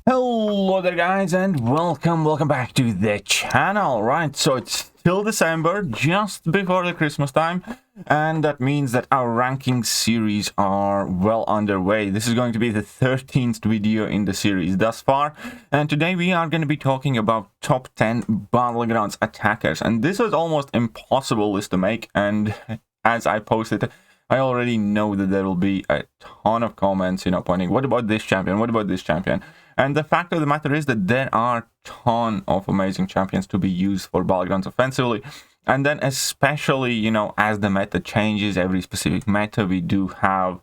Hello there guys, and welcome back to the channel. Right, so it's still December, just before the Christmas time, and that means that our ranking series are well underway. This is going to be the 13th video in the series thus far, and today we are going to be talking about top 10 Battlegrounds attackers. And this was almost impossible list to make, and as I posted, I already know that there will be a ton of comments, pointing, what about this champion, what about this champion? And the fact of the matter is that there are a ton of amazing champions to be used for Battlegrounds offensively. And then especially, as the meta changes, every specific meta, we do have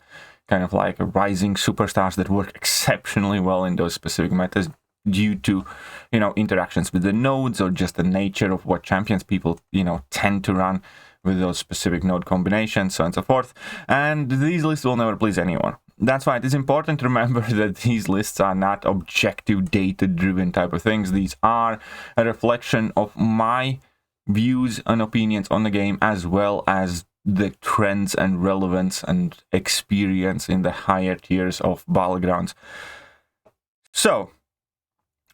kind of like rising superstars that work exceptionally well in those specific metas due to, interactions with the nodes or just the nature of what champions people, tend to run with those specific node combinations, so on and so forth. And these lists will never please anyone. That's why it is important to remember that these lists are not objective, data-driven type of things. These are a reflection of my views and opinions on the game, as well as the trends and relevance and experience in the higher tiers of Battlegrounds. So,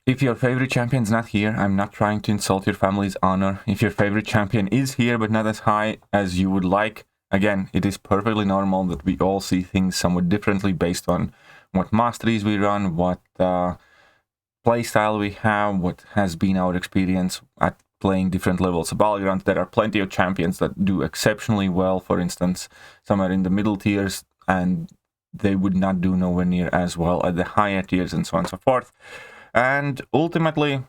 if your favorite champion's not here, I'm not trying to insult your family's honor. If your favorite champion is here but not as high as you would like, again, it is perfectly normal that we all see things somewhat differently based on what masteries we run, what playstyle we have, what has been our experience at playing different levels of Battlegrounds. There are plenty of champions that do exceptionally well. For instance, some are in the middle tiers, and they would not do nowhere near as well at the higher tiers, and so on and so forth. And ultimately,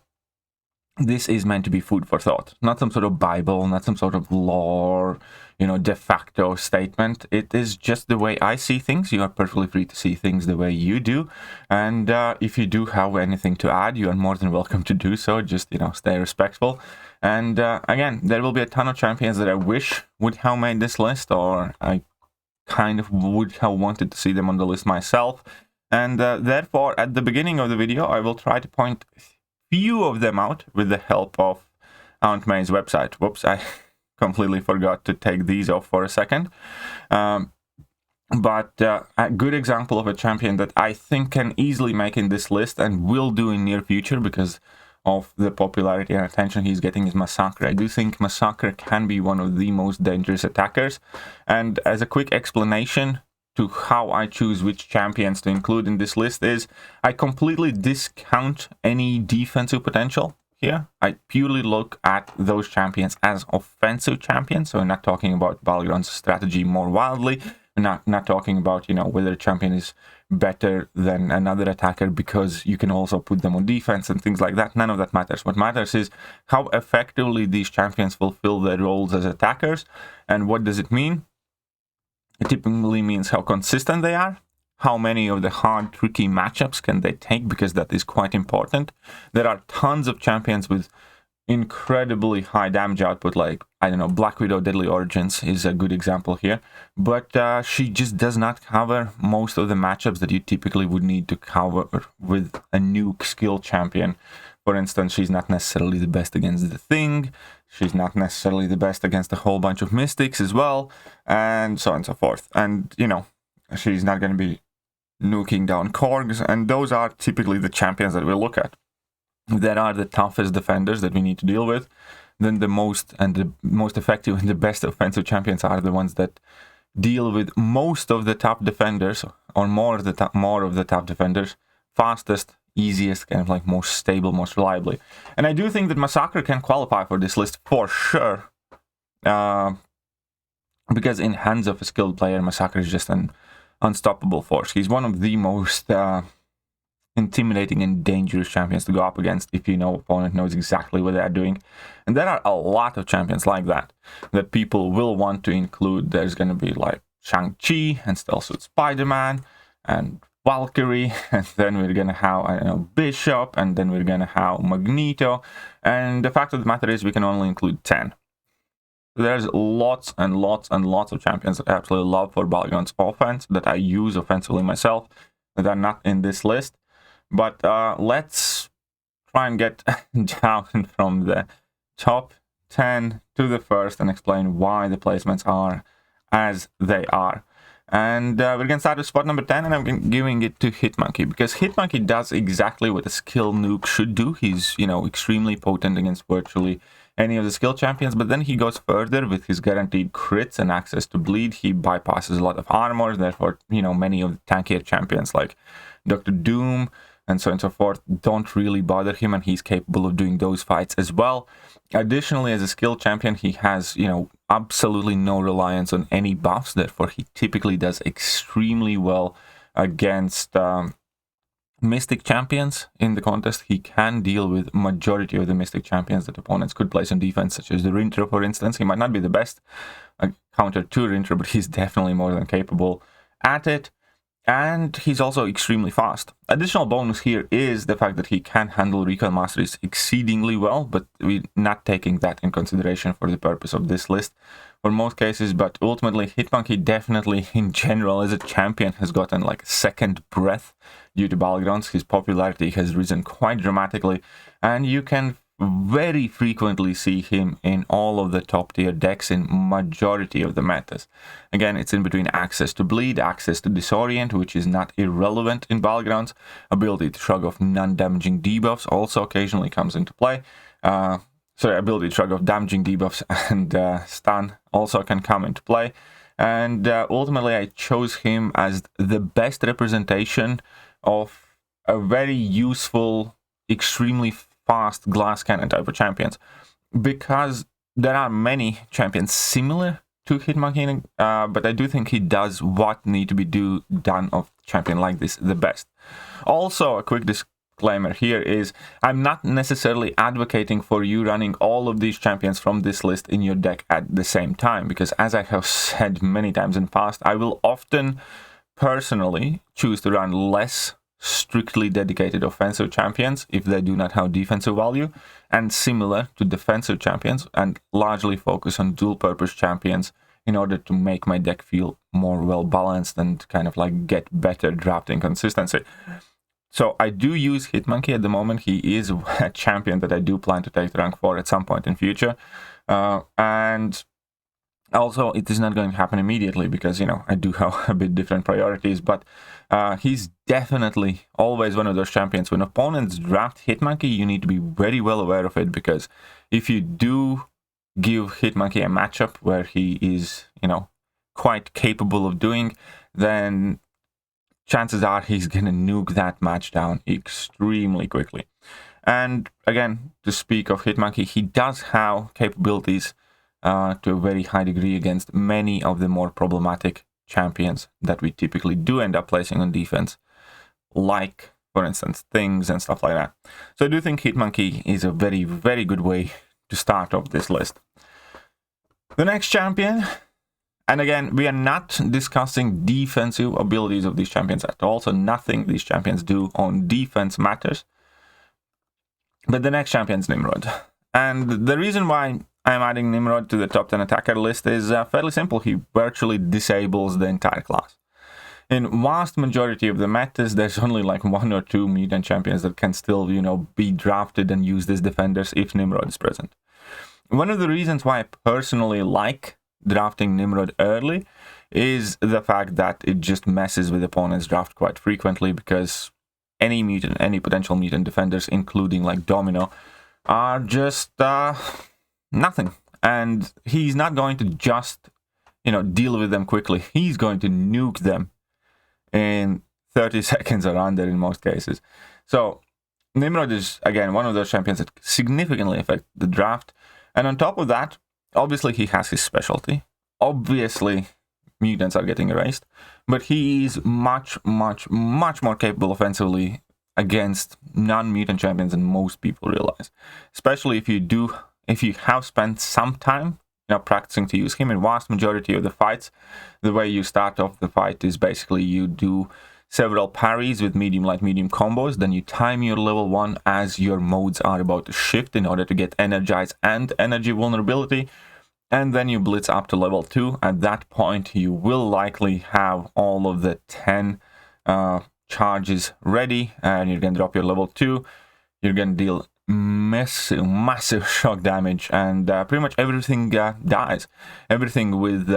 this is meant to be food for thought, not some sort of Bible, not some sort of lore, de facto statement. It is just the way I see things. You are perfectly free to see things the way you do. And if you do have anything to add, you are more than welcome to do so. Just, stay respectful. And again, there will be a ton of champions that I wish would have made this list, or I kind of would have wanted to see them on the list myself. And therefore, at the beginning of the video, I will try to point few of them out with the help of Aunt May's website. Whoops, I completely forgot to take these off for a second. But a good example of a champion that I think can easily make in this list and will do in near future because of the popularity and attention he's getting is Massacre. I do think Massacre can be one of the most dangerous attackers. And as a quick explanation to how I choose which champions to include in this list is I completely discount any defensive potential here. I purely look at those champions as offensive champions. So we're not talking about Battlegrounds strategy more wildly. We're not talking about, whether a champion is better than another attacker because you can also put them on defense and things like that. None of that matters. What matters is how effectively these champions fulfill their roles as attackers. And what does it mean? It typically means how consistent they are, how many of the hard, tricky matchups can they take, because that is quite important. There are tons of champions with incredibly high damage output, like, Black Widow Deadly Origins is a good example here, but she just does not cover most of the matchups that you typically would need to cover with a nuke skill champion. For instance, she's not necessarily the best against the Thing. She's not necessarily the best against a whole bunch of Mystics as well, and so on and so forth. And, she's not going to be nuking down Korgs, and those are typically the champions that we look at. There are the toughest defenders that we need to deal with. Then the most effective and the best offensive champions are the ones that deal with most of the top defenders, or more of the top defenders, fastest, easiest, kind of like most stable, most reliably. And I do think that Massacre can qualify for this list for sure, because in hands of a skilled player, Massacre is just an unstoppable force. He's one of the most intimidating and dangerous champions to go up against if opponent knows exactly what they're doing. And there are a lot of champions like that people will want to include. There's going to be like Shang-Chi and Stealth Suit Spider-Man and Valkyrie, and then we're gonna have Bishop, and then we're gonna have Magneto, and the fact of the matter is we can only include 10. There's lots and lots and lots of champions that I absolutely love for Battlegrounds offense that I use offensively myself that are not in this list. But let's try and get down from the top 10 to the first and explain why the placements are as they are. And we're going to start with spot number 10, and I'm giving it to Hitmonkey, because Hitmonkey does exactly what a skill nuke should do. He's, you know, extremely potent against virtually any of the skill champions, but then he goes further with his guaranteed crits and access to bleed. He bypasses a lot of armor, therefore, you know, many of the tankier champions like Dr. Doom and so on and so forth don't really bother him, and he's capable of doing those fights as well. Additionally, as a skill champion, he has, you know, absolutely no reliance on any buffs, therefore he typically does extremely well against Mystic champions in the contest. He can deal with majority of the Mystic champions that opponents could place on defense, such as the Rintra, for instance. He might not be the best counter to Rintra, but he's definitely more than capable at it. And he's also extremely fast. Additional bonus here is the fact that he can handle recoil masteries exceedingly well, but we're not taking that in consideration for the purpose of this list for most cases. But ultimately, Hitmonkey definitely, in general, as a champion, has gotten like a second breath due to Battlegrounds. His popularity has risen quite dramatically, and you can very frequently see him in all of the top tier decks in majority of the metas. Again, it's in between access to bleed, access to disorient, which is not irrelevant in Battlegrounds. Ability to shrug off non-damaging debuffs also occasionally comes into play. Ability to shrug off damaging debuffs and stun also can come into play. And ultimately, I chose him as the best representation of a very useful, extremely fast glass cannon type of champions, because there are many champions similar to Hitmonkey, but I do think he does what need to be done of champion like this the best. Also, a quick disclaimer here is I'm not necessarily advocating for you running all of these champions from this list in your deck at the same time, because as I have said many times in the past, I will often personally choose to run less strictly dedicated offensive champions if they do not have defensive value, and similar to defensive champions, and largely focus on dual purpose champions in order to make my deck feel more well balanced and kind of like get better drafting consistency. So I do use Hitmonkey at the moment. He is a champion that I do plan to take to rank 4 at some point in future, and also, it is not going to happen immediately because, you know, I do have a bit different priorities, but he's definitely always one of those champions. When opponents draft Hitmonkey, you need to be very well aware of it, because if you do give Hitmonkey a matchup where he is, you know, quite capable of doing, then chances are he's going to nuke that match down extremely quickly. And again, to speak of Hitmonkey, he does have capabilities to a very high degree against many of the more problematic champions that we typically do end up placing on defense, like, for instance, things and stuff like that. So I do think Hitmonkey is a very, very good way to start off this list. The next champion, and again, we are not discussing defensive abilities of these champions at all, so nothing these champions do on defense matters. But the next champion is Nimrod. And the reason why I'm adding Nimrod to the top 10 attacker list is fairly simple. He virtually disables the entire class. In vast majority of the metas, there's only like 1 or 2 mutant champions that can still, you know, be drafted and used as defenders if Nimrod is present. One of the reasons why I personally like drafting Nimrod early is the fact that it just messes with opponents' draft quite frequently, because any potential mutant defenders, including like Domino, are just nothing. And he's not going to just, you know, deal with them quickly. He's going to nuke them in 30 seconds or under in most cases. So Nimrod is, again, one of those champions that significantly affect the draft. And on top of that, obviously he has his specialty. Obviously, mutants are getting erased. But he is much, much, much more capable offensively against non-mutant champions than most people realize. Especially if you have spent some time, you know, practicing to use him. In vast majority of the fights, the way you start off the fight is basically you do several parries with medium, light, medium combos. Then you time your level 1 as your modes are about to shift in order to get energize and energy vulnerability. And then you blitz up to level 2. At that point, you will likely have all of the 10 charges ready, and you're going to drop your level 2. You're going to deal massive shock damage, and pretty much everything dies. Everything with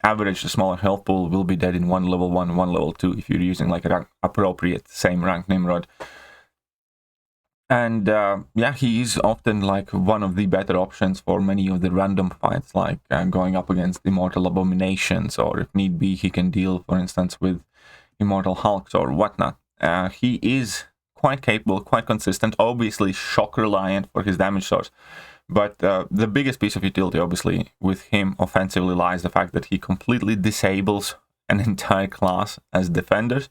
average, the smaller health pool will be dead in one level 1, one level 2 if you're using like a appropriate same rank Nimrod. And yeah, he is often like one of the better options for many of the random fights, like going up against immortal abominations, or if need be, he can deal, for instance, with immortal hulks or whatnot. He is quite capable, quite consistent, obviously shock reliant for his damage source. But the biggest piece of utility, obviously, with him offensively lies the fact that he completely disables an entire class as defenders.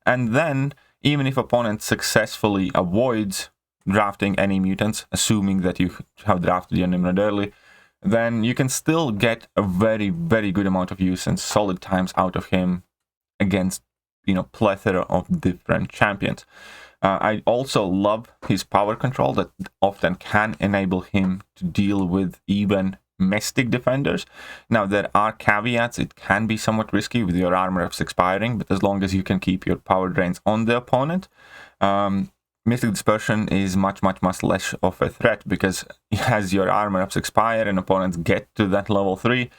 And then, even if opponent successfully avoids drafting any mutants, assuming that you have drafted your Nimrod early, then you can still get a very, very good amount of use and solid times out of him against, you know, plethora of different champions. I also love his power control that often can enable him to deal with even Mystic defenders. Now, there are caveats. It can be somewhat risky with your armor ups expiring, but as long as you can keep your power drains on the opponent, Mystic Dispersion is much less of a threat, because as your armor ups expire and opponents get to that level 3,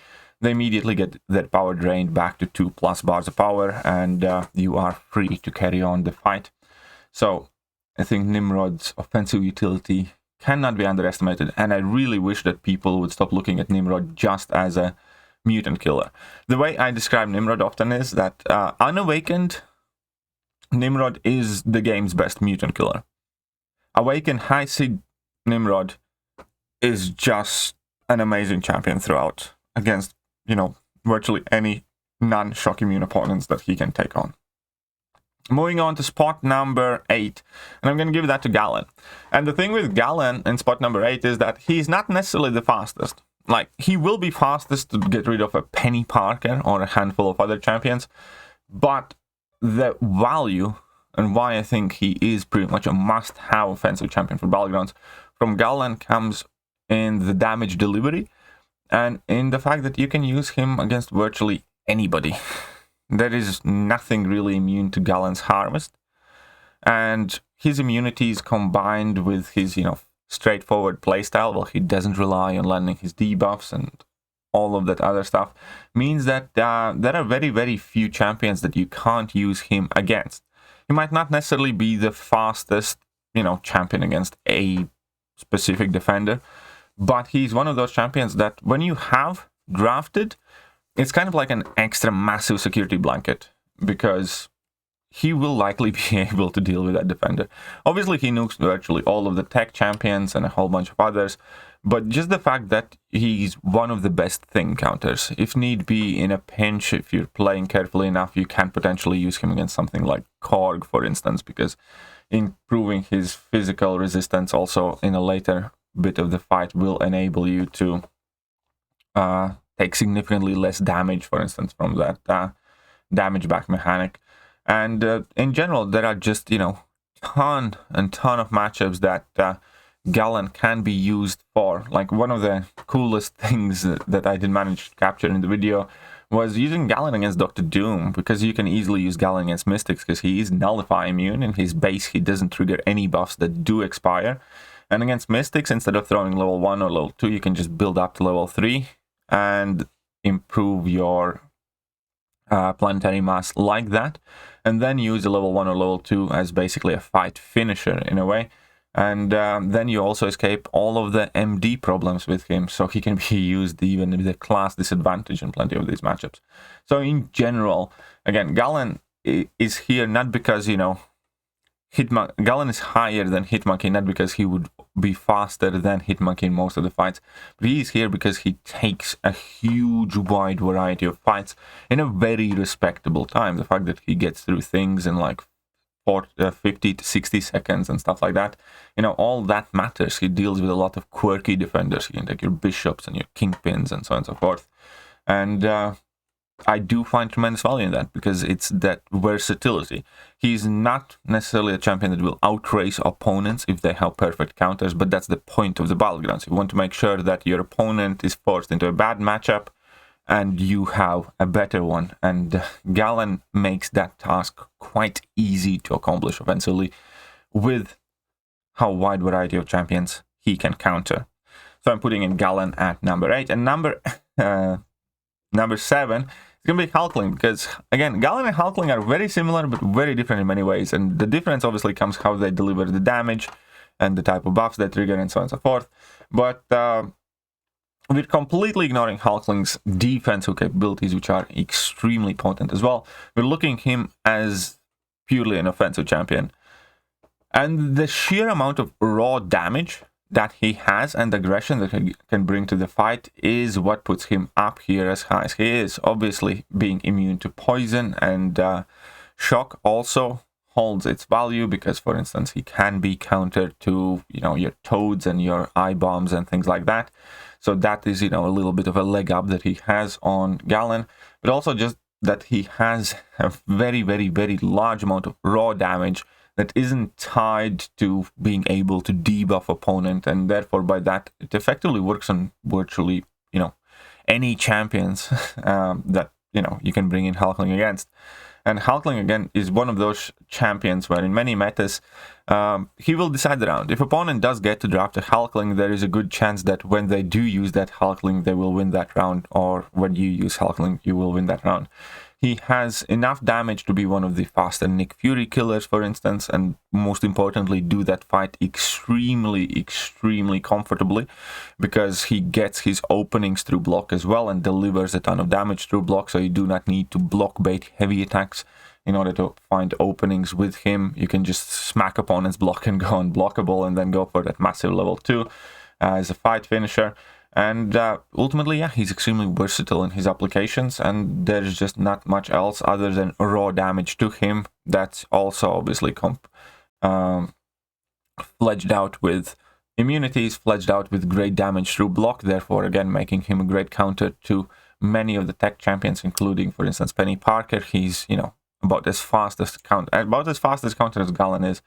they immediately get their power drained back to 2+ bars of power, and you are free to carry on the fight. So I think Nimrod's offensive utility cannot be underestimated, and I really wish that people would stop looking at Nimrod just as a mutant killer. The way I describe Nimrod often is that unawakened, Nimrod is the game's best mutant killer. Awakened high seed Nimrod is just an amazing champion throughout against, you know, virtually any non-shock immune opponents that he can take on. Moving on to spot number 8, and I'm going to give that to Galan. And the thing with Galan in spot number 8 is that he's not necessarily the fastest. Like, he will be fastest to get rid of a Penny Parker or a handful of other champions, but the value and why I think he is pretty much a must-have offensive champion for Battlegrounds from Galan comes in the damage delivery and in the fact that you can use him against virtually anybody. There is nothing really immune to Galan's Harvest, and his immunities combined with his, you know, straightforward playstyle, well, he doesn't rely on landing his debuffs and all of that other stuff, means that there are very, very few champions that you can't use him against. He might not necessarily be the fastest, you know, champion against a specific defender, but he's one of those champions that when you have drafted, it's kind of like an extra massive security blanket, because he will likely be able to deal with that defender. Obviously, he nukes virtually all of the tech champions and a whole bunch of others, but just the fact that he's one of the best thing counters. If need be, in a pinch, if you're playing carefully enough, you can potentially use him against something like Korg, for instance, because improving his physical resistance also in a later bit of the fight will enable you to take significantly less damage, for instance, from that damage back mechanic. And in general, there are just, you know, ton of matchups that Galan can be used for. Like, one of the coolest things that I did manage to capture in the video was using Galan against Dr. Doom, because you can easily use Galan against Mystics, because he is Nullify immune. In his base, he doesn't trigger any buffs that do expire. And against Mystics, instead of throwing level 1 or level 2, you can just build up to level 3 and improve your planetary mass like that, and then use a level 1 or level 2 as basically a fight finisher in a way. And then you also escape all of the MD problems with him, so he can be used even with a class disadvantage in plenty of these matchups. So in general, again, Galan is here not because, you know, Galan is higher than Hitmonkey, not because he would be faster than Hitmonkey in most of the fights, but he is here because he takes a huge wide variety of fights in a very respectable time. The fact that he gets through things in like 50 to 60 seconds and stuff like that, you know, all that matters. He deals with a lot of quirky defenders. You can take your bishops and your kingpins and so on and so forth. And I do find tremendous value in that, because it's that versatility. He's not necessarily a champion that will outrace opponents if they have perfect counters, but that's the point of the Battlegrounds. You want to make sure that your opponent is forced into a bad matchup and you have a better one. And Galan makes that task quite easy to accomplish offensively with how wide variety of champions he can counter. So I'm putting in Galan at number 8. And number Number 7 is going to be Hulkling, because, again, Galan and Hulkling are very similar, but very different in many ways. And the difference obviously comes how they deliver the damage and the type of buffs they trigger and so on and so forth. But we're completely ignoring Hulkling's defensive capabilities, which are extremely potent as well. We're looking at him as purely an offensive champion. And the sheer amount of raw damage that he has and aggression that he can bring to the fight is what puts him up here as high as he is. Obviously, being immune to poison and shock also holds its value, because, for instance, he can be countered to, your toads and your eye bombs and things like that. So that is, a little bit of a leg up that he has on Galan, but also just that he has a very, very, very large amount of raw damage that isn't tied to being able to debuff opponent, and therefore by that it effectively works on virtually, any champions that, you can bring in Hulkling against. And Hulkling, again, is one of those champions where in many metas, he will decide the round. If opponent does get to draft a Hulkling, there is a good chance that when they do use that Hulkling, they will win that round, or when you use Hulkling, you will win that round. He has enough damage to be one of the faster Nick Fury killers, for instance, and most importantly, do that fight extremely, extremely comfortably, because he gets his openings through block as well and delivers a ton of damage through block, so you do not need to block bait heavy attacks in order to find openings with him. You can just smack opponent's block and go unblockable, and then go for that massive level 2 as a fight finisher. And ultimately, yeah, he's extremely versatile in his applications, and there's just not much else other than raw damage to him. That's also obviously fledged out with immunities, fledged out with great damage through block, therefore, again, making him a great counter to many of the tech champions, including, for instance, Penny Parker. He's, about as fast as counter as Galan is.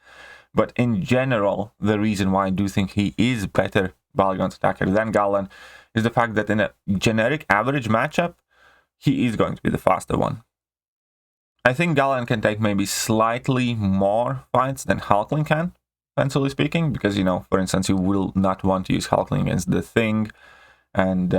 But in general, the reason why I do think he is better Battlegrounds attacker than Galan is the fact that in a generic average matchup, he is going to be the faster one. I think Galan can take maybe slightly more fights than Hulkling can, offensively speaking, because, for instance, you will not want to use Hulkling against the Thing, and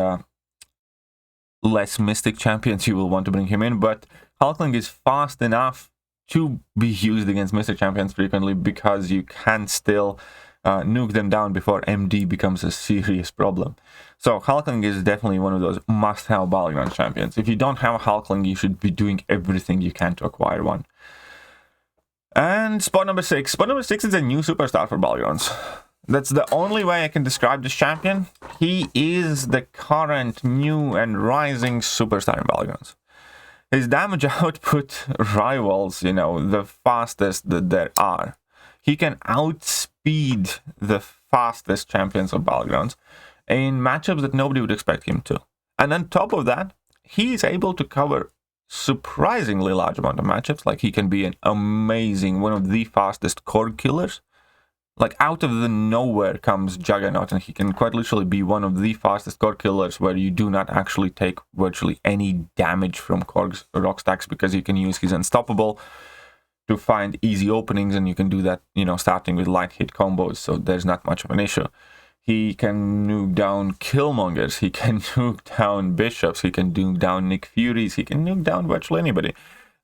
less Mystic champions you will want to bring him in, but Hulkling is fast enough to be used against Mystic champions frequently, because you can still nuke them down before MD becomes a serious problem. So Hulkling is definitely one of those must-have Battlegrounds champions. If you don't have a Hulkling, you should be doing everything you can to acquire one. And spot number 6. Spot number 6 is a new superstar for Battlegrounds. That's the only way I can describe this champion. He is the current new and rising superstar in Battlegrounds. His damage output rivals, the fastest that there are. He can outspeed the fastest champions of Battlegrounds in matchups that nobody would expect him to. And on top of that, he is able to cover surprisingly large amount of matchups. Like, he can be an amazing, one of the fastest Korg killers. Like, out of the nowhere comes Juggernaut, and he can quite literally be one of the fastest Korg killers where you do not actually take virtually any damage from Korg's rock stacks, because you can use his Unstoppable to find easy openings, and you can do that, starting with light hit combos, so there's not much of an issue. He can nuke down Killmongers, he can nuke down Bishops, he can nuke down Nick Furies, he can nuke down virtually anybody.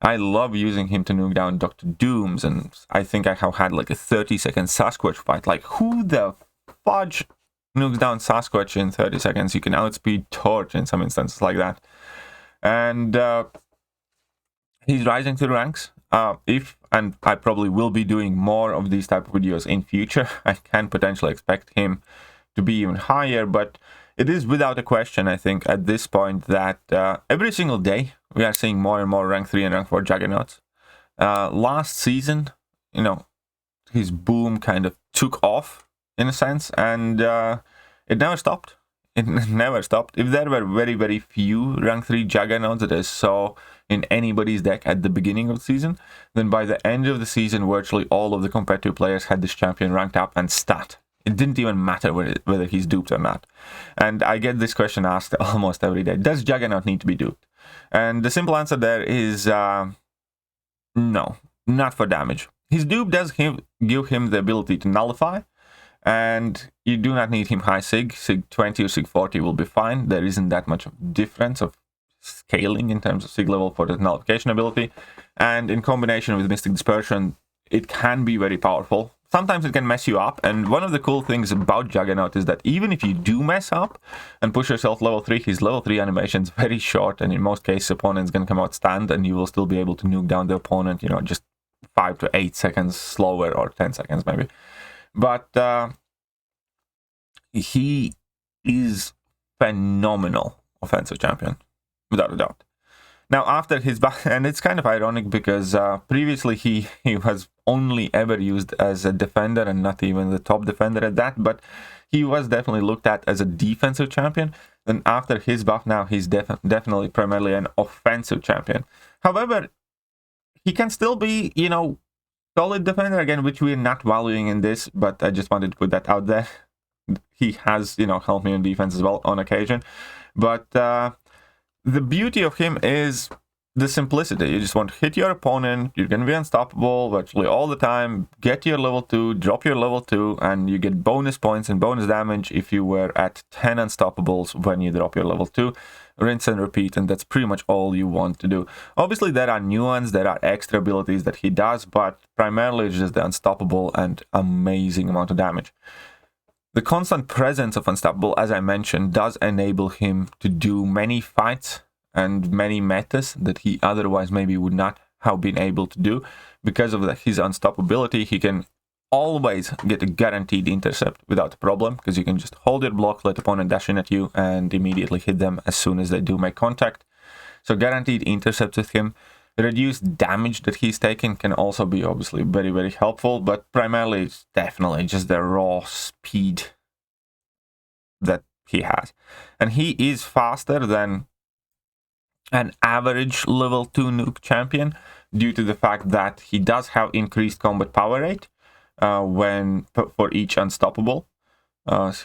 I love using him to nuke down Dr. Dooms, and I think I have had like a 30-second Sasquatch fight. Like, who the fudge nukes down Sasquatch in 30 seconds? You can outspeed Torch in some instances like that. And he's rising through the ranks. And I probably will be doing more of these type of videos in future, I can potentially expect him to be even higher, but it is without a question, I think, at this point, that every single day we are seeing more and more rank 3 and rank 4 Juggernauts. Last season, his boom kind of took off, in a sense, and it never stopped. It never stopped. If there were very, very few rank 3 Juggernauts that I saw in anybody's deck at the beginning of the season, then by the end of the season, virtually all of the competitive players had this champion ranked up and stat. It didn't even matter whether he's duped or not. And I get this question asked almost every day. Does Juggernaut need to be duped? And the simple answer there is no, not for damage. His dupe does give him the ability to nullify, and you do not need him high sig. Sig 20 or Sig 40 will be fine. There isn't that much of difference of scaling in terms of sig level for the nullification ability, and in combination with Mystic Dispersion, it can be very powerful. Sometimes it can mess you up, and one of the cool things about Juggernaut is that even if you do mess up and push yourself level 3, his level 3 animation is very short, and in most cases opponent's going to come out stand, and you will still be able to nuke down the opponent, you know, just 5 to 8 seconds slower, or 10 seconds maybe. But he is phenomenal offensive champion, without a doubt. Now, after his back, and it's kind of ironic because previously he was only ever used as a defender and not even the top defender at that, but he was definitely looked at as a defensive champion. Then after his buff, now he's definitely primarily an offensive champion. However, he can still be, you know, solid defender again, which we're not valuing in this, but I just wanted to put that out there. He has, you know, helped me in defense as well on occasion, but the beauty of him is the simplicity. You just want to hit your opponent, you're going to be unstoppable virtually all the time, get your level 2, drop your level 2, and you get bonus points and bonus damage if you were at 10 unstoppables when you drop your level 2. Rinse and repeat, and that's pretty much all you want to do. Obviously, there are nuances, there are extra abilities that he does, but primarily it's just the unstoppable and amazing amount of damage. The constant presence of Unstoppable, as I mentioned, does enable him to do many fights and many metas that he otherwise maybe would not have been able to do. Because of his unstoppability, he can always get a guaranteed intercept without a problem, because you can just hold your block, let opponent dash in at you, and immediately hit them as soon as they do make contact. So guaranteed intercepts with him. Reduced damage that he's taking can also be obviously very, very helpful, but primarily it's definitely just the raw speed that he has. And he is faster than an average level 2 nuke champion due to the fact that he does have increased combat power rate for each unstoppable.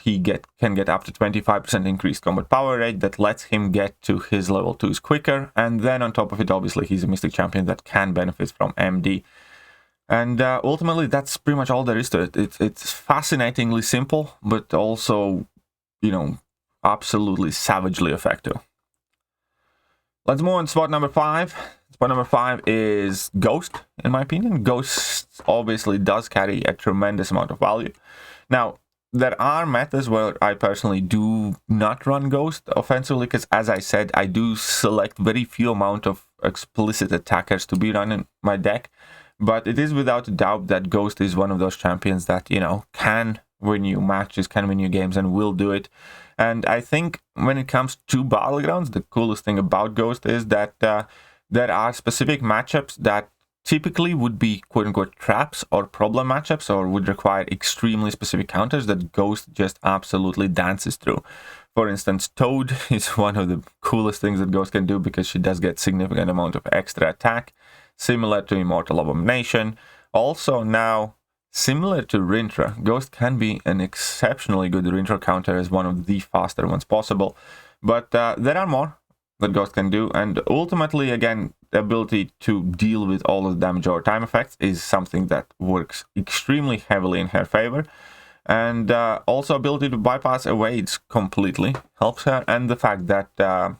He can get up to 25% increased combat power rate that lets him get to his level 2s quicker, and then on top of it, obviously, he's a Mystic Champion that can benefit from MD. And ultimately, that's pretty much all there is to it. It's fascinatingly simple, but also, you know, absolutely savagely effective. Let's move on to spot number 5. Spot number 5 is Ghost, in my opinion. Ghost obviously does carry a tremendous amount of value. Now, there are metas where I personally do not run Ghost offensively, because as I said, I do select very few amount of explicit attackers to be run in my deck. But it is without a doubt that Ghost is one of those champions that, you know, can win you matches, can win you games, and will do it. And I think when it comes to Battlegrounds, the coolest thing about Ghost is that there are specific matchups that typically would be quote-unquote traps or problem matchups, or would require extremely specific counters that Ghost just absolutely dances through. For instance, Toad is one of the coolest things that Ghost can do, because she does get significant amount of extra attack, similar to Immortal Abomination. Also now, similar to Rintra, Ghost can be an exceptionally good Rintra counter as one of the faster ones possible. But there are more that Ghost can do, and ultimately, again, the ability to deal with all of the damage over time effects is something that works extremely heavily in her favor. And also ability to bypass evades completely helps her, and the fact that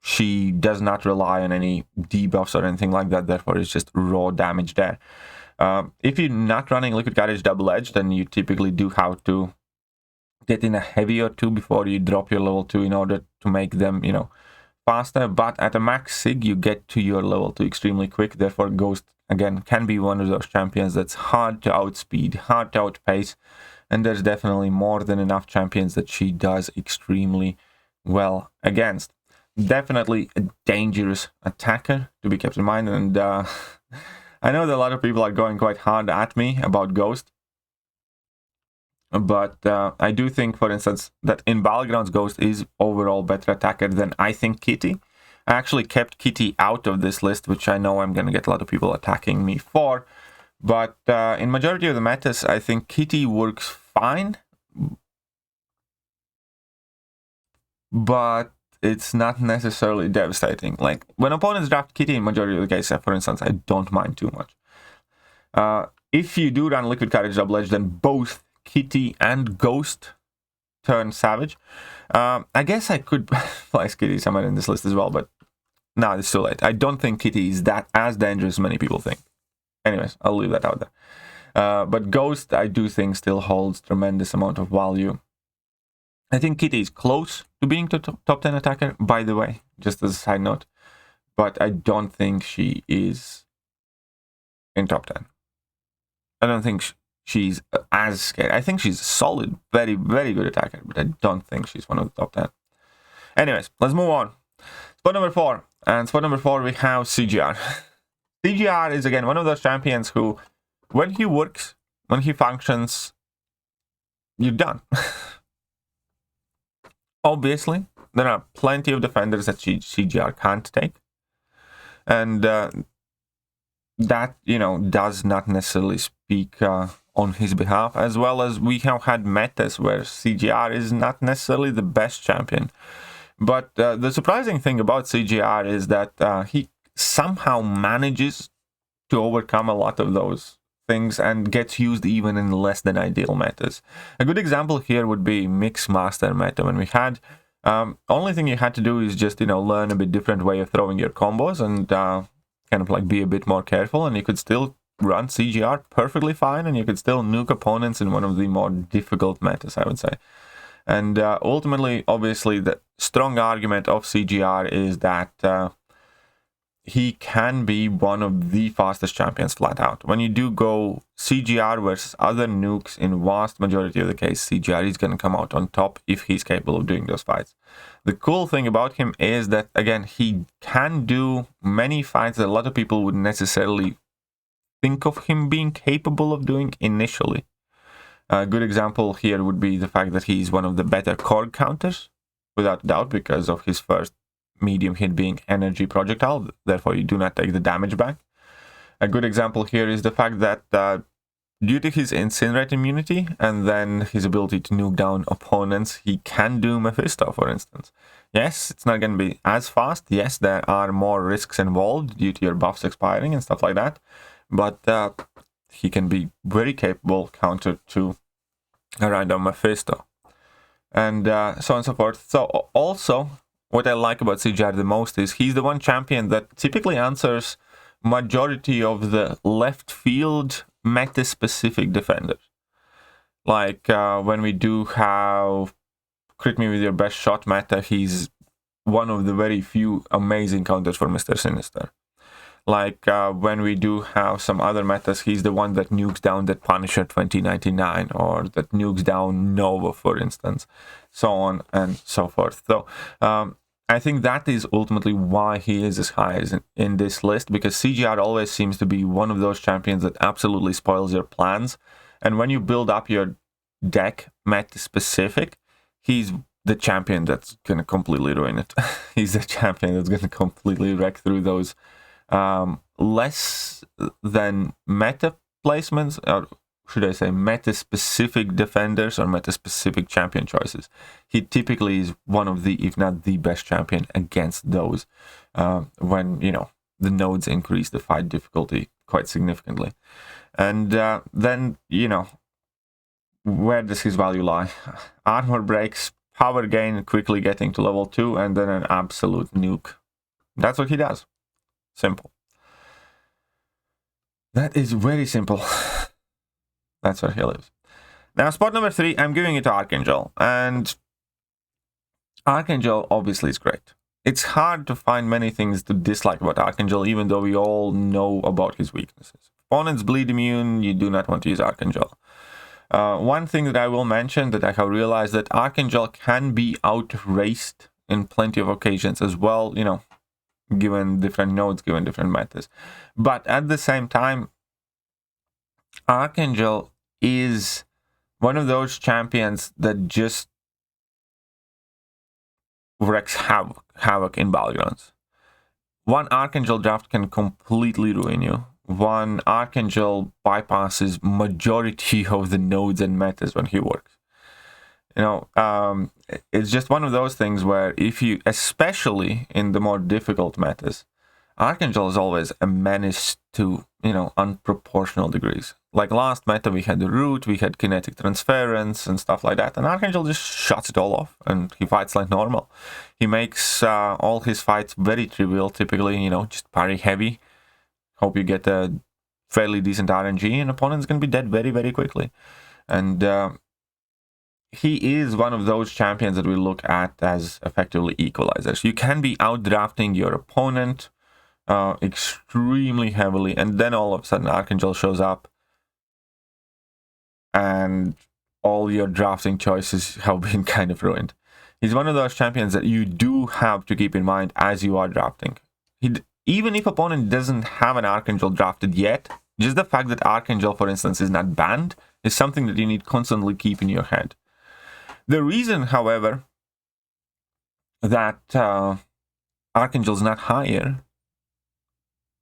she does not rely on any debuffs or anything like that, therefore it's just raw damage there. If you're not running Liquid Courage Double Edge, then you typically do have to get in a heavy or two before you drop your level 2 in order to make them, you know, faster. But at a max sig, you get to your level 2 extremely quick. Therefore, Ghost, again, can be one of those champions that's hard to outspeed, hard to outpace. And there's definitely more than enough champions that she does extremely well against. Definitely a dangerous attacker to be kept in mind. And I know that a lot of people are going quite hard at me about Ghost. But I do think, for instance, that in Battlegrounds, Ghost is overall better attacker than, I think, Kitty. I actually kept Kitty out of this list, which I know I'm going to get a lot of people attacking me for. But in majority of the metas, I think Kitty works fine. But it's not necessarily devastating. Like, when opponents draft Kitty in majority of the cases, for instance, I don't mind too much. If you do run Liquid Courage Double Edge, then both Kitty and Ghost turn savage. I guess I could place Kitty somewhere in this list as well, but no, it's too late. I don't think Kitty is that as dangerous as many people think. Anyways, I'll leave that out there. But Ghost, I do think, still holds tremendous amount of value. I think Kitty is close to being the top 10 attacker, by the way, just as a side note. But I don't think she is in top 10. I don't think she's as scary. I think she's a solid, very, very good attacker, but I don't think she's one of the top 10. Anyways, let's move on. Spot number 4. And spot number 4, we have CGR. CGR is, again, one of those champions who, when he works, when he functions, you're done. Obviously, there are plenty of defenders that CGR can't take. And that, you know, does not necessarily speak on his behalf, as well as we have had metas where CGR is not necessarily the best champion. But the surprising thing about CGR is that he somehow manages to overcome a lot of those things and gets used even in less than ideal metas. A good example here would be Mix Master meta, when we had only thing you had to do is just, you know, learn a bit different way of throwing your combos and kind of like be a bit more careful, and you could still run CGR perfectly fine, and you could still nuke opponents in one of the more difficult metas, I would say. And ultimately, obviously, the strong argument of CGR is that he can be one of the fastest champions flat out. When you do go CGR versus other nukes, in vast majority of the case, CGR is going to come out on top if he's capable of doing those fights. The cool thing about him is that, again, he can do many fights that a lot of people would necessarily think of him being capable of doing initially. A good example here would be the fact that he's one of the better Korg counters, without doubt, because of his first medium hit being energy projectile, therefore you do not take the damage back. A good example here is the fact that due to his incinerate immunity and then his ability to nuke down opponents, he can do Mephisto, for instance. Yes, it's not going to be as fast. Yes, there are more risks involved due to your buffs expiring and stuff like that, but he can be very capable counter to a random Mephisto, and so on and so forth. So also, what I like about CGR the most is he's the one champion that typically answers majority of the left field meta-specific defenders. Like when we do have crit me with your best shot meta, he's one of the very few amazing counters for Mr. Sinister. Like when we do have some other metas, he's the one that nukes down that Punisher 2099, or that nukes down Nova, for instance, so on and so forth. So I think that is ultimately why he is as high as in this list, because CGR always seems to be one of those champions that absolutely spoils your plans. And when you build up your deck meta specific, he's the champion that's going to completely ruin it. He's the champion that's going to completely wreck through those less than meta placements, or should I say meta-specific defenders or meta-specific champion choices. He typically is one of the, if not the best champion against those when, you know, the nodes increase the fight difficulty quite significantly. And then, you know, where does his value lie? Armor breaks, power gain, quickly getting to level 2, and then an absolute nuke. That's what he does. Simple. That is very simple. That's where he lives. Now, spot number 3, I'm giving it to Archangel. And Archangel obviously is great. It's hard to find many things to dislike about Archangel, even though we all know about his weaknesses. Opponents bleed immune, you do not want to use Archangel. One thing that I will mention that I have realized that Archangel can be outraced in plenty of occasions as well, you know, given different nodes, given different metas. But at the same time, Archangel is one of those champions that just wreaks havoc in Battlegrounds. One Archangel draft can completely ruin you. One Archangel bypasses majority of the nodes and metas when he works. You know, it's just one of those things where if you, especially in the more difficult metas, Archangel is always a menace to, you know, unproportional degrees. like last meta, we had the root, we had kinetic transference and stuff like that, and Archangel just shuts it all off, and he fights like normal. He makes all his fights very trivial, typically, you know, just parry heavy. Hope you get a fairly decent RNG, and opponent's going to be dead very, very quickly. And he is one of those champions that we look at as effectively equalizers. You can be outdrafting your opponent extremely heavily, and then all of a sudden Archangel shows up, and all your drafting choices have been kind of ruined. He's one of those champions that you do have to keep in mind as you are drafting. Even if opponent doesn't have an Archangel drafted yet, just the fact that Archangel, for instance, is not banned is something that you need constantly keep in your head. The reason, however, that Archangel is not higher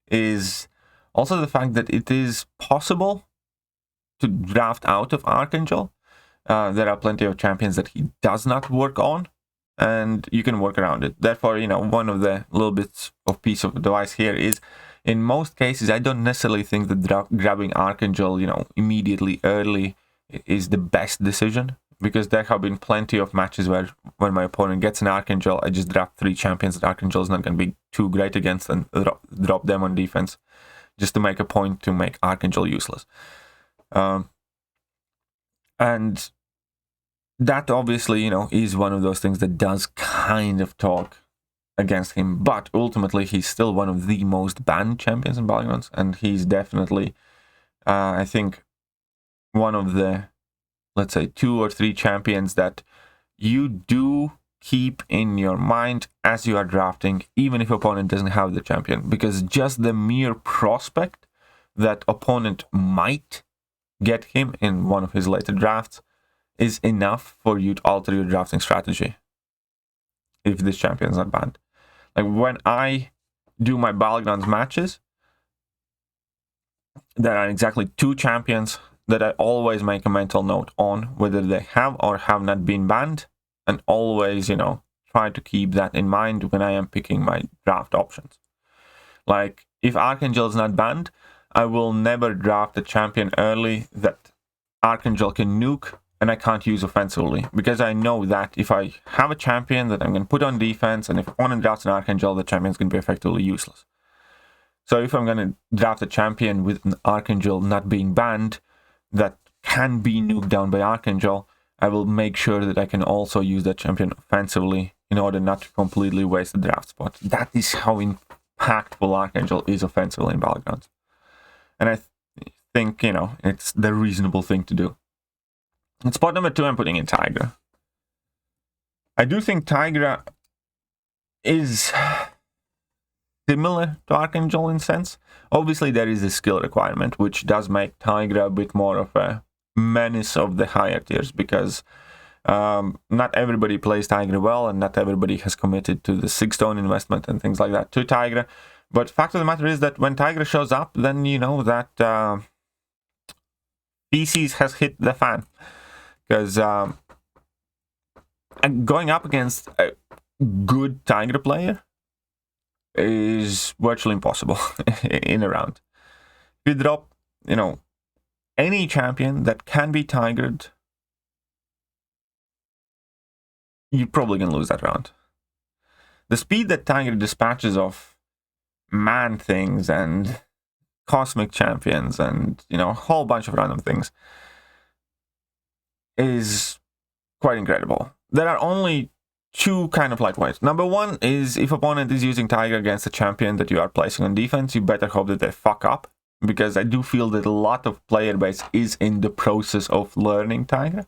is also the fact that it is possible to draft out of Archangel. There are plenty of champions that he does not work on, and you can work around it. Therefore, you know, one of the little bits of piece of advice here is, in most cases, I don't necessarily think that grabbing Archangel, you know, immediately early is the best decision, because there have been plenty of matches where when my opponent gets an Archangel, I just draft 3 champions that Archangel is not going to be too great against, and drop them on defense just to make a point to make Archangel useless. And that obviously, you know, is one of those things that does kind of talk against him, but ultimately he's still one of the most banned champions in Battlegrounds, and he's definitely, I think, one of the, let's say, 2 or 3 champions that you do keep in your mind as you are drafting, even if opponent doesn't have the champion, because just the mere prospect that opponent might get him in one of his later drafts is enough for you to alter your drafting strategy if this champion is not banned. Like when I do my Battlegrounds matches, there are exactly 2 champions that I always make a mental note on, whether they have or have not been banned, and always, you know, try to keep that in mind when I am picking my draft options. Like, if Archangel is not banned, I will never draft a champion early that Archangel can nuke and I can't use offensively, because I know that if I have a champion that I'm going to put on defense, and if opponent drafts an Archangel, the champion is going to be effectively useless. So if I'm going to draft a champion with an Archangel not being banned that can be nuked down by Archangel, I will make sure that I can also use that champion offensively in order not to completely waste the draft spot. That is how impactful Archangel is offensively in Battlegrounds. And I think, you know, it's the reasonable thing to do. And spot number 2, I'm putting in Tigra. I do think Tigra is similar to Archangel in sense. Obviously, there is a skill requirement, which does make Tigra a bit more of a menace of the higher tiers, because not everybody plays Tigra well, and not everybody has committed to the 6-stone investment and things like that to Tigra. But fact of the matter is that when Tigra shows up, then you know that feces has hit the fan. Because going up against a good Tigra player is virtually impossible in a round. If you drop, you know, any champion that can be Tigred, you're probably going to lose that round. The speed that Tigra dispatches of man things and cosmic champions and, you know, a whole bunch of random things is quite incredible. There are only 2 kind of lightweights. Number 1 is if opponent is using Tigra against a champion that you are placing on defense, you better hope that they fuck up, because I do feel that a lot of player base is in the process of learning Tigra.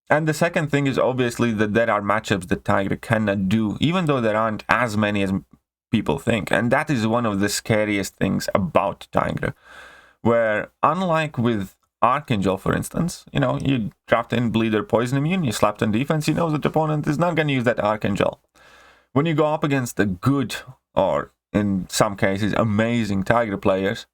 And the second thing is obviously that there are matchups that Tigra cannot do, even though there aren't as many as people think. And that is one of the scariest things about Tigra, where unlike with Archangel, for instance, you know, you draft in Bleeder Poison Immune, you slapped on defense, you know that the opponent is not going to use that Archangel. When you go up against the good, or in some cases, amazing Tigra players,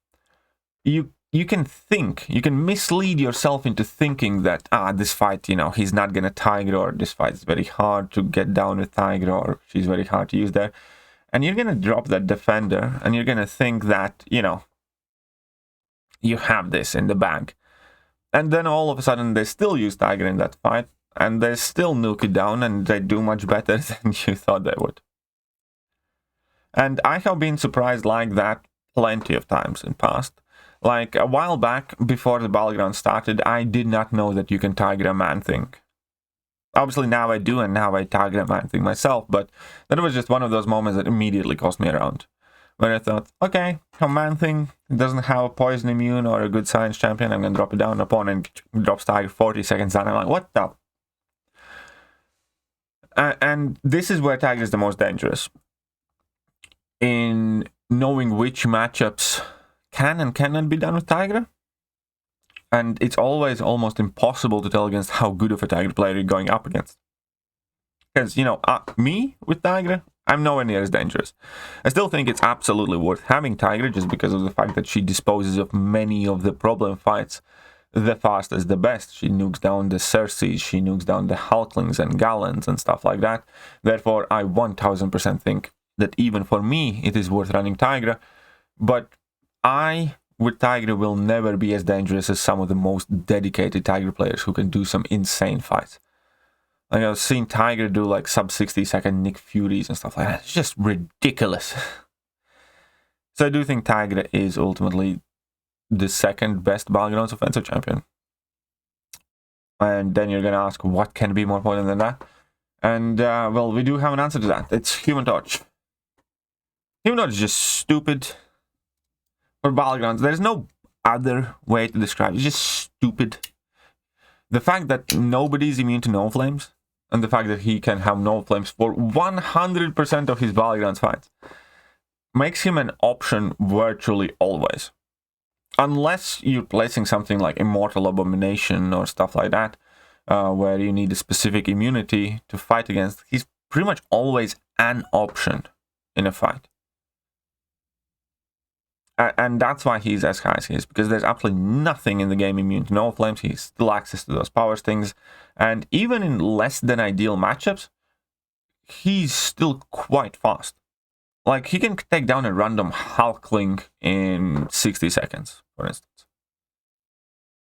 you can think, you can mislead yourself into thinking that, this fight, you know, he's not going to Tigra, or this fight is very hard to get down with Tigra, or she's very hard to use there. And you're going to drop that defender, and you're going to think that, you know, you have this in the bag. And then all of a sudden they still use Tigra in that fight, and they still nuke it down, and they do much better than you thought they would. And I have been surprised like that plenty of times in past. Like a while back, before the Battlegrounds started, I did not know that you can Tigra Man-Thing. Obviously now I do, and now I Tigra Man-Thing myself, but that was just one of those moments that immediately cost me around. When I thought, okay, Man-Thing doesn't have a poison immune or a good science champion, I'm gonna drop it down, opponent drops Tigra 40 seconds down, I'm like, what the? And this is where Tigra is the most dangerous. In knowing which matchups can and cannot be done with Tigra. And it's always almost impossible to tell against how good of a Tigra player you're going up against. Because, you know, me with Tigra, I'm nowhere near as dangerous. I still think it's absolutely worth having Tigra just because of the fact that she disposes of many of the problem fights the fastest, the best. She nukes down the Cersei, she nukes down the Hulklings and Galans and stuff like that. Therefore, I 1000% think that even for me, it is worth running Tigra. But I, with Tigra, will never be as dangerous as some of the most dedicated Tigra players who can do some insane fights. Like I've seen Tigra do like sub 60 second Nick Furies and stuff like that. It's just ridiculous. So I do think Tigra is ultimately the second best Battlegrounds offensive champion. And then you're going to ask, what can be more potent than that? And, well, we do have an answer to that. It's Human Torch. Human Torch is just stupid for Battlegrounds. There's no other way to describe it. It's just stupid. The fact that nobody's immune to no flames, and the fact that he can have no flames for 100% of his Battlegrounds fights, makes him an option virtually always. Unless you're placing something like Immortal Abomination or stuff like that, where you need a specific immunity to fight against, he's pretty much always an option in a fight. And that's why he's as high as he is, because there's absolutely nothing in the game immune to no flames. He still access to those power stings, and even in less than ideal matchups, he's still quite fast. Like, he can take down a random Hulkling in 60 seconds, for instance.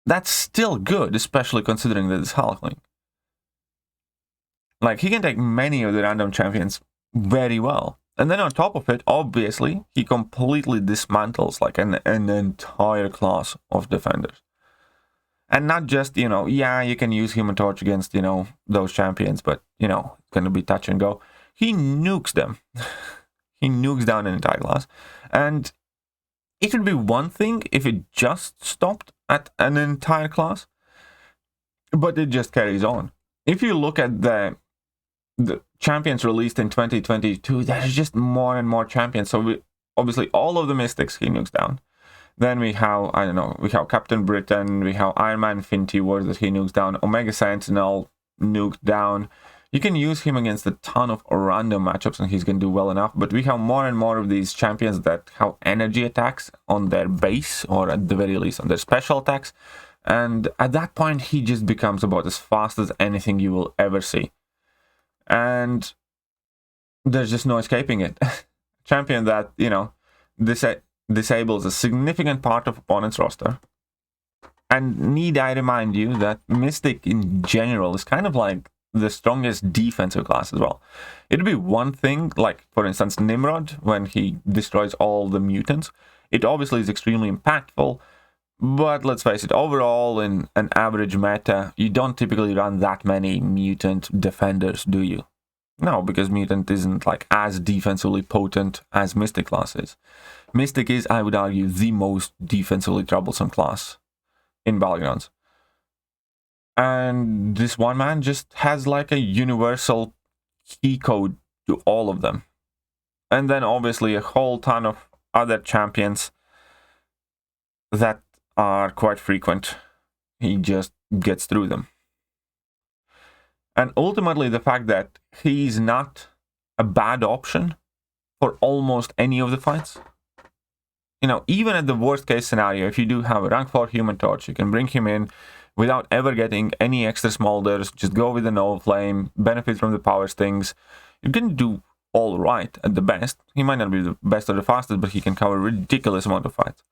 That's still good, especially considering that it's Hulkling. Like, he can take many of the random champions very well. And then on top of it, obviously, he completely dismantles like an entire class of defenders. And not just, you know, yeah, you can use Human Torch against, you know, those champions, but, you know, it's going to be touch and go. He nukes them. He nukes down an entire class. And it would be one thing if it just stopped at an entire class, but it just carries on. If you look at the champions released in 2022, there's just more and more champions. So obviously all of the Mystics he nukes down. Then we have, I don't know, we have Captain Britain, we have Iron Man Infinity War that he nukes down, Omega Sentinel nuked down. You can use him against a ton of random matchups and he's going to do well enough, but we have more and more of these champions that have energy attacks on their base, or at the very least on their special attacks. And at that point, he just becomes about as fast as anything you will ever see. And there's just no escaping it. Champion that, you know, disables a significant part of opponent's roster. And need I remind you that Mystic in general is kind of like the strongest defensive class as well. It'd be one thing, like, for instance, Nimrod, when he destroys all the mutants. It obviously is extremely impactful, but let's face it, overall, in an average meta, you don't typically run that many mutant defenders, do you? No, because mutant isn't like as defensively potent as Mystic class is. Mystic is, I would argue, the most defensively troublesome class in Battlegrounds. And this one man just has like a universal key code to all of them. And then obviously a whole ton of other champions that are quite frequent. He just gets through them. And ultimately the fact that he's not a bad option for almost any of the fights. You know, even at the worst case scenario, if you do have a rank 4 Human Torch, you can bring him in without ever getting any extra smolders, just go with the no flame, benefit from the power stings. You can do all right at the best. He might not be the best or the fastest, but he can cover a ridiculous amount of fights.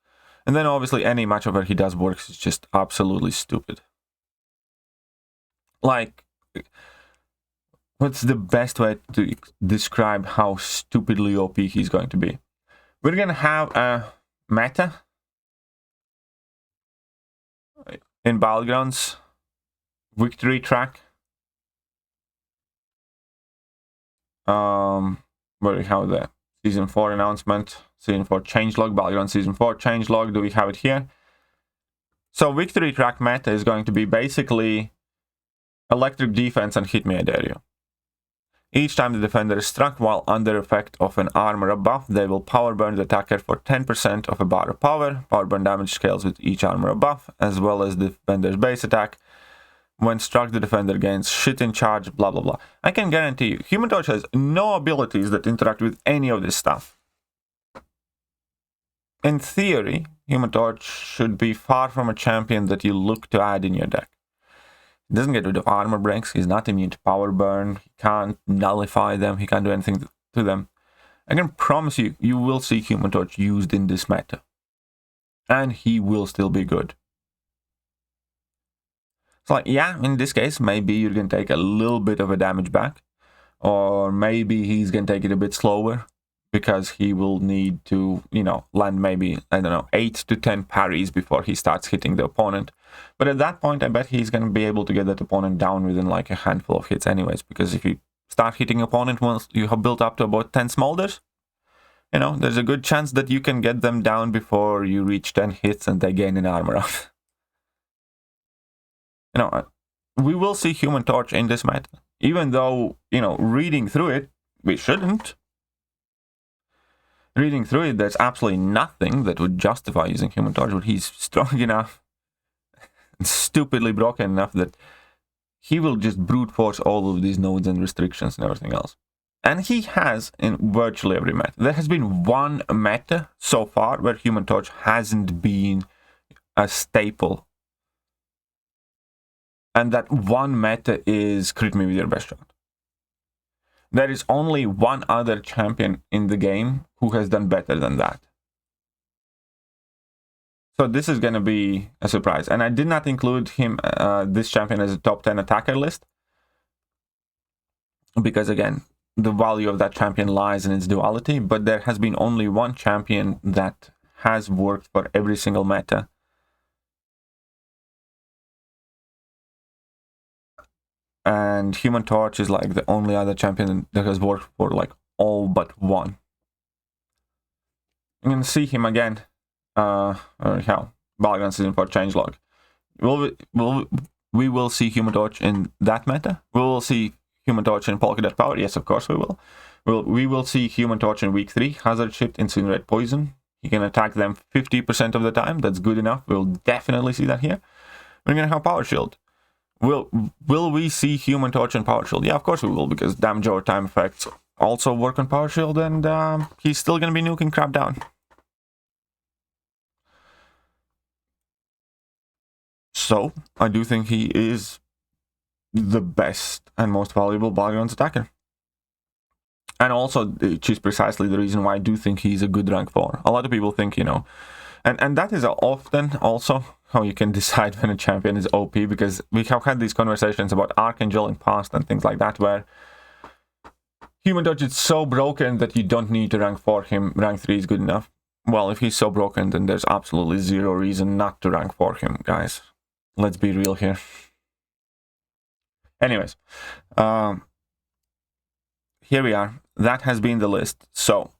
And then obviously any matchup where he does works is just absolutely stupid. Like, what's the best way to describe how stupidly OP he's going to be? We're going to have a meta in Battlegrounds, victory track, where we have the Season 4 announcement, Season 4 changelog, Battlegrounds Season 4 changelog. Do we have it here? So victory track meta is going to be basically electric defense and hit me at area. Each time the defender is struck while under effect of an armor buff, they will power burn the attacker for 10% of a bar of power. Power burn damage scales with each armor buff, as well as the defender's base attack. When struck, the defender gains shit in charge, blah blah blah. I can guarantee you, Human Torch has no abilities that interact with any of this stuff. In theory, Human Torch should be far from a champion that you look to add in your deck. He doesn't get rid of armor breaks, he's not immune to power burn, he can't nullify them, he can't do anything to them. I can promise you, you will see Human Torch used in this meta. And he will still be good. So like, yeah, in this case, maybe you're going to take a little bit of a damage back. Or maybe he's going to take it a bit slower. Because he will need to, you know, land maybe, I don't know, 8 to 10 parries before he starts hitting the opponent. But at that point, I bet he's going to be able to get that opponent down within like a handful of hits anyways. Because if you start hitting opponent once you have built up to about 10 smolders, you know, there's a good chance that you can get them down before you reach 10 hits and they gain an armor up. You know, we will see Human Torch in this meta. Even though, you know, reading through it, we shouldn't. Reading through it, there's absolutely nothing that would justify using Human Torch, but he's strong enough and stupidly broken enough that he will just brute force all of these nodes and restrictions and everything else. And he has in virtually every meta. There has been one meta so far where Human Torch hasn't been a staple. And that one meta is crit me with your best shot. There is only one other champion in the game who has done better than that. So this is going to be a surprise. And I did not include him, this champion, as a top 10 attacker list. Because again, the value of that champion lies in its duality. But there has been only one champion that has worked for every single meta. And Human Torch is like the only other champion that has worked for like all but one. You can see him again. Battlegrounds Season 4 changelog. We will see Human Torch in that meta. We will see Human Torch in Polka Dot Power. Yes, of course we will. We will see Human Torch in Week 3. Hazard Shift, Incinerate Poison. He can attack them 50% of the time. That's good enough. We'll definitely see that here. We're going to have Power Shield. Will we see Human Torch and Power Shield? Yeah, of course we will, because damage over time effects also work on Power Shield, and he's still going to be nuking crap down. So, I do think he is the best and most valuable Battlegrounds attacker. And also, which is precisely the reason why I do think he's a good rank 4. A lot of people think, you know, and that is often also how you can decide when a champion is OP, because we have had these conversations about Archangel in past and things like that, where Human Torch is so broken that you don't need to rank 4 him, rank 3 is good enough. Well, if he's so broken, then there's absolutely zero reason not to rank 4 him, guys. Let's be real here. Anyways, here we are. That has been the list. So,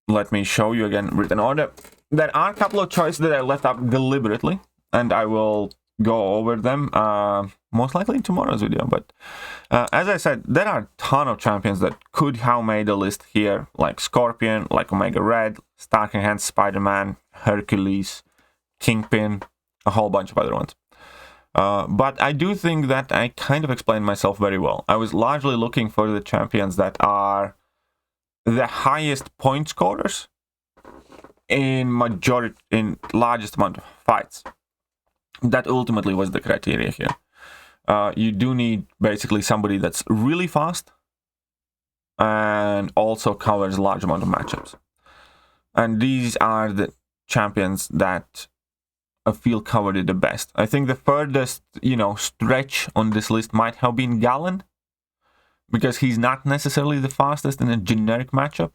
let me show you again written order. There are a couple of choices that I left up deliberately, and I will go over them most likely in tomorrow's video. But as I said, there are a ton of champions that could have made a list here, like Scorpion, like Omega Red, Starking Hands, Spider-Man, Hercules, Kingpin, a whole bunch of other ones. But I do think that I kind of explained myself very well. I was largely looking for the champions that are the highest point scorers in largest amount of fights. That ultimately was the criteria here. You do need basically somebody that's really fast and also covers a large amount of matchups. And these are the champions that I feel covered it the best. I think the furthest, stretch on this list might have been Galan, because he's not necessarily the fastest in a generic matchup,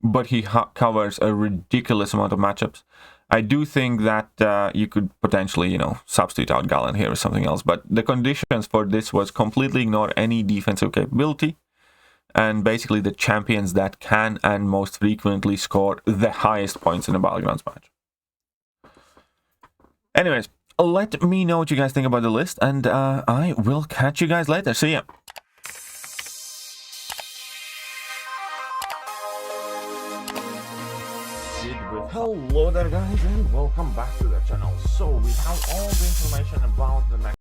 but he covers a ridiculous amount of matchups. I do think that you could potentially, substitute out Galan here or something else, but the conditions for this was completely ignore any defensive capability, and basically the champions that can and most frequently score the highest points in a Battlegrounds match. Anyways, let me know what you guys think about the list, and I will catch you guys later. See ya! Hello there guys, and welcome back to the channel. So we have all the information about the next